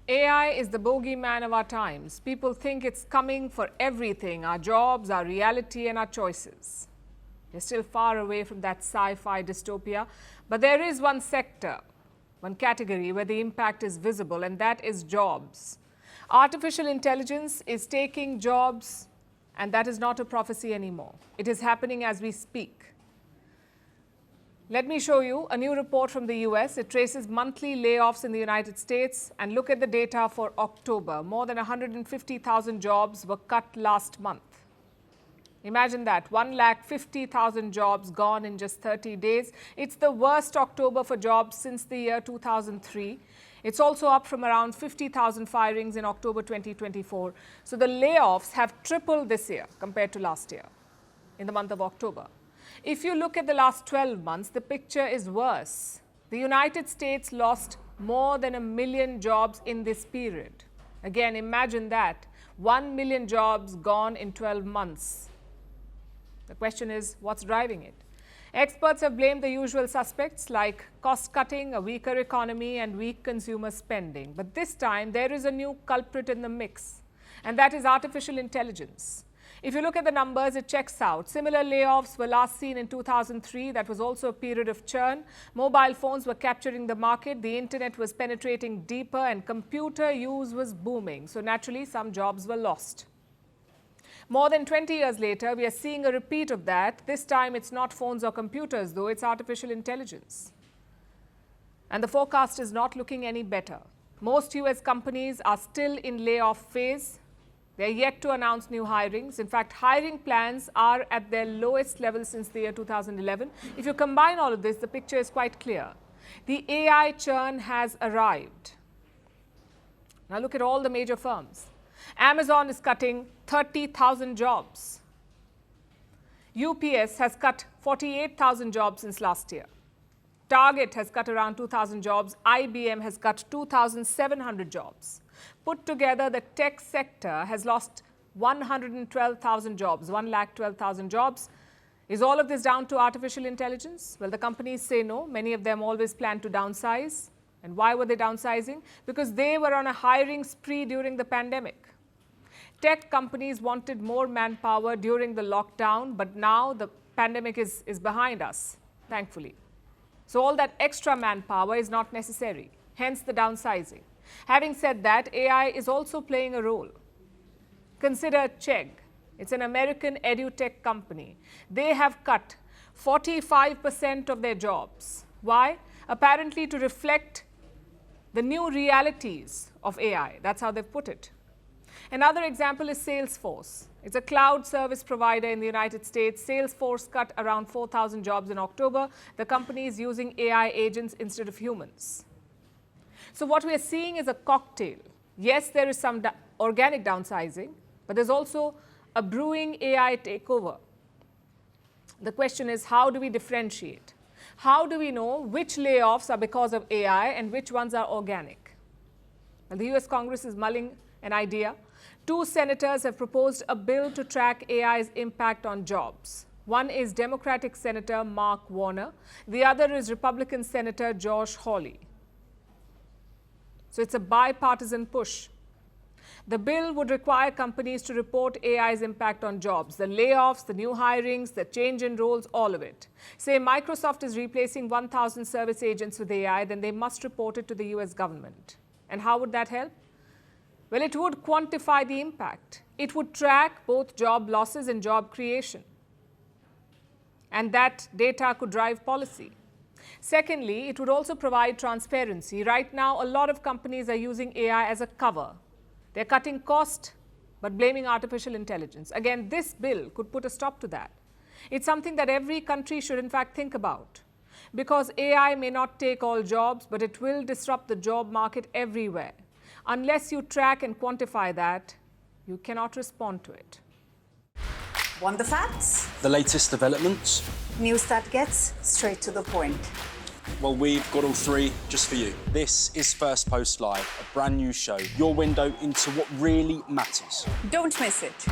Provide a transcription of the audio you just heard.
AI is the bogeyman of our times. People think it's coming for everything, our jobs, our reality and our choices. We're still far away from that sci-fi dystopia, but there is one sector, one category where the impact is visible, and that is jobs. Artificial intelligence is taking jobs, and that is not a prophecy anymore. It is happening as we speak. Let me show you a new report from the US. It traces monthly layoffs in the United States, and look at the data for October. More than 150,000 jobs were cut last month. Imagine that, 150,000 jobs gone in just 30 days. It's the worst October for jobs since the year 2003. It's also up from around 50,000 firings in October 2024. So the layoffs have tripled this year compared to last year in the month of October. If you look at the last 12 months, the picture is worse. The United States lost more than 1 million jobs in this period. Again, imagine that, 1 million jobs gone in 12 months. The question is, what's driving it? Experts have blamed the usual suspects like cost-cutting, a weaker economy and weak consumer spending. But this time, there is a new culprit in the mix, and that is artificial intelligence. If you look at the numbers, it checks out. Similar layoffs were last seen in 2003. That was also a period of churn. Mobile phones were capturing the market. The internet was penetrating deeper and computer use was booming. So naturally, some jobs were lost. More than 20 years later, we are seeing a repeat of that. This time, it's not phones or computers, though. It's artificial intelligence. And the forecast is not looking any better. Most US companies are still in layoff phase. They're yet to announce new hirings. In fact, hiring plans are at their lowest level since the year 2011. If you combine all of this, the picture is quite clear. The AI churn has arrived. Now look at all the major firms. Amazon is cutting 30,000 jobs. UPS has cut 48,000 jobs since last year. Target has cut around 2,000 jobs. IBM has cut 2,700 jobs. Put together, the tech sector has lost 112,000 jobs, 112,000 jobs. Is all of this down to artificial intelligence? Well, the companies say no. Many of them always plan to downsize. And why were they downsizing? Because they were on a hiring spree during the pandemic. Tech companies wanted more manpower during the lockdown, but now the pandemic is behind us, thankfully. So all that extra manpower is not necessary, hence the downsizing. Having said that, AI is also playing a role. Consider Chegg. It's an American edutech company. They have cut 45% of their jobs. Why? Apparently to reflect the new realities of AI. That's how they've put it. Another example is Salesforce. It's a cloud service provider in the United States. Salesforce cut around 4,000 jobs in October. The company is using AI agents instead of humans. So what we are seeing is a cocktail. Yes, there is some organic downsizing, but there's also a brewing AI takeover. The question is, how do we differentiate? How do we know which layoffs are because of AI and which ones are organic? Well, the US Congress is mulling an idea. 2 senators have proposed a bill to track AI's impact on jobs. One is Democratic Senator Mark Warner. The other is Republican Senator Josh Hawley. So it's a bipartisan push. The bill would require companies to report AI's impact on jobs, the layoffs, the new hirings, the change in roles, all of it. Say Microsoft is replacing 1,000 service agents with AI, then they must report it to the US government. And how would that help? Well, it would quantify the impact. It would track both job losses and job creation. And that data could drive policy. Secondly, it would also provide transparency. Right now, a lot of companies are using AI as a cover. They're cutting cost, but blaming artificial intelligence. Again, this bill could put a stop to that. It's something that every country should, in fact, think about. Because AI may not take all jobs, but it will disrupt the job market everywhere. Unless you track and quantify that, you cannot respond to it. Want the facts? The latest developments? News that gets straight to the point. Well, we've got all 3 just for you. This is Firstpost Live, a brand new show, your window into what really matters. Don't miss it.